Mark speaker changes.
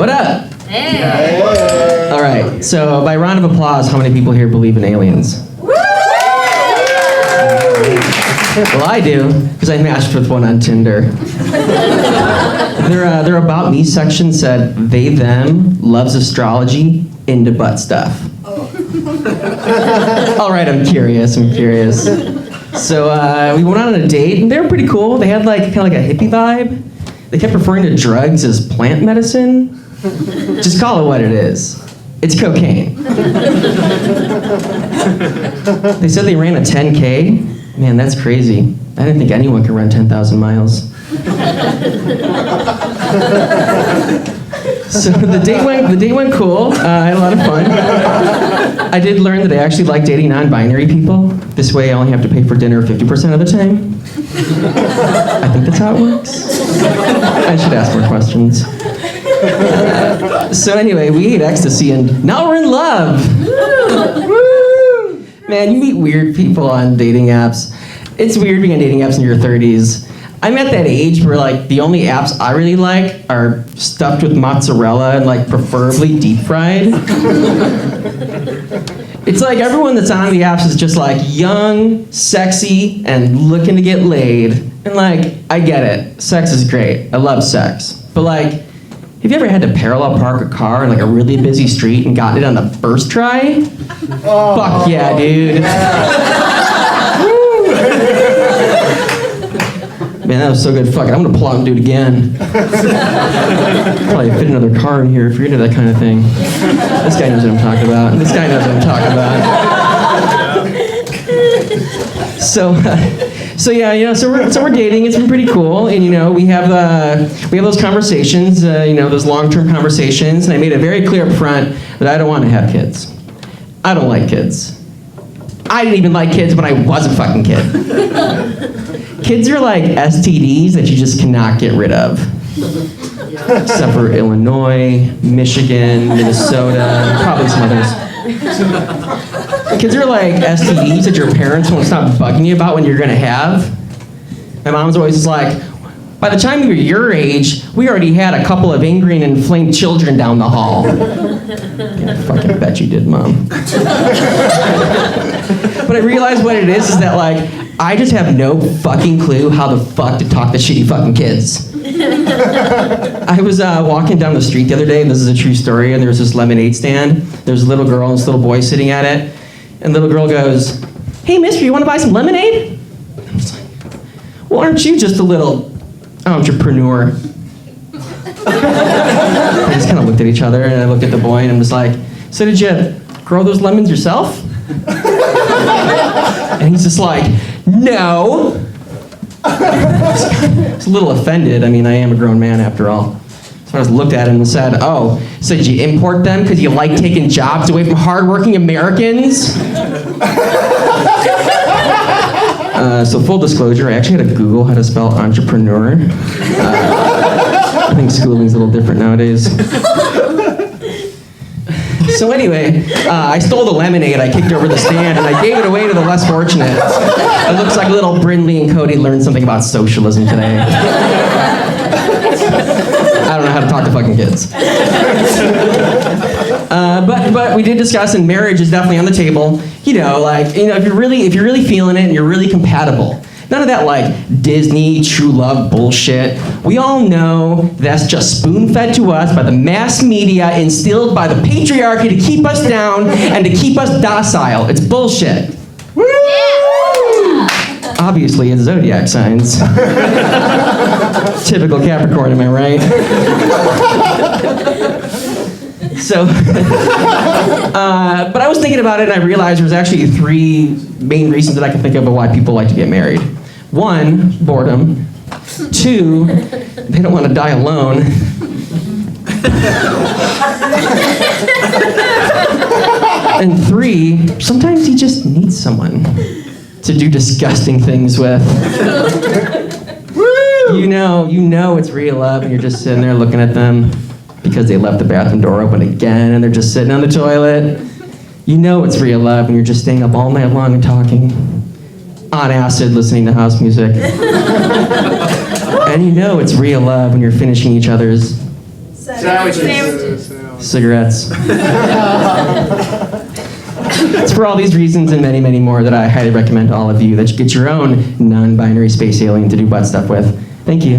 Speaker 1: What up?
Speaker 2: Hey.
Speaker 1: All right, so by round of applause, how many people here believe in aliens? Well, I do, because I matched with one on Tinder. Their About Me section said, they, them, loves astrology, into butt stuff. All right, I'm curious. So we went on a date, and they were pretty cool. They had kind of like a hippie vibe. They kept referring to drugs as plant medicine. Just call it what it is. It's cocaine. They said they ran a 10K. Man, that's crazy. I didn't think anyone could run 10,000 miles. So the date went cool. I had a lot of fun. I did learn that I actually like dating non-binary people. This way I only have to pay for dinner 50% of the time. I think that's how it works. I should ask more questions. So anyway, we ate ecstasy and now we're in love. Woo! Man, you meet weird people on dating apps. It's weird being on dating apps in your 30s. I'm at that age where the only apps I really like are stuffed with mozzarella and preferably deep fried. It's like everyone that's on the apps is just young, sexy, and looking to get laid. And I get it. Sex is great. I love sex. But have you ever had to parallel park a car in a really busy street and gotten it on the first try? Oh. Fuck yeah, dude. Man, that was so good. Fuck it, I'm gonna pull out and do it again. Probably fit another car in here if you're into that kind of thing. This guy knows what I'm talking about. This guy knows what I'm talking about. So we're dating. It's been pretty cool, and we have those conversations, those long-term conversations. And I made it very clear up front that I don't want to have kids. I don't like kids. I didn't even like kids when I was a fucking kid. Kids are like STDs that you just cannot get rid of. Except for Illinois, Michigan, Minnesota, probably some others. Kids are like STDs that your parents won't stop bugging you about when you're gonna have. My mom's always just like, by the time you were your age, we already had a couple of angry and inflamed children down the hall. Yeah, I fucking bet you did, Mom. But I realized what it is that I just have no fucking clue how the fuck to talk to shitty fucking kids. I was walking down the street the other day, and this is a true story, and there was this lemonade stand. There's a little girl and this little boy sitting at it, and the little girl goes, "Hey, mister, you want to buy some lemonade?" I was like, "Well, aren't you just a little entrepreneur?" I just kind of looked at each other, and I looked at the boy, and I'm just like, "So did you grow those lemons yourself?" And he's just like, "No." I was a little offended. I mean, I am a grown man after all. So I just looked at him and said, "Oh, so did you import them because you like taking jobs away from hardworking Americans?" So full disclosure, I actually had to Google how to spell entrepreneur. I think schooling's a little different nowadays. So anyway, I stole the lemonade, I kicked over the stand, and I gave it away to the less fortunate. It looks like little Brindley and Cody learned something about socialism today. I don't know how to talk to fucking kids. But we did discuss, and marriage is definitely on the table. If you're really feeling it and you're really compatible. None of that Disney, true love bullshit. We all know that's just spoon-fed to us by the mass media, instilled by the patriarchy to keep us down and to keep us docile. It's bullshit. Woo! Yeah. Obviously, it's zodiac signs. Typical Capricorn, am I right? So, but I was thinking about it, and I realized there's actually 3 main reasons that I can think of why people like to get married. 1, boredom. 2, they don't want to die alone. And 3, sometimes you just need someone to do disgusting things with. You know it's real love, and you're just sitting there looking at them because they left the bathroom door open again, and they're just sitting on the toilet. You know it's real love, and you're just staying up all night long and talking. On acid, listening to house music. And you know it's real love when you're finishing each other's
Speaker 2: Sandwiches.
Speaker 1: Cigarettes. It's for all these reasons and many, many more that I highly recommend to all of you that you get your own non-binary space alien to do butt stuff with. Thank you.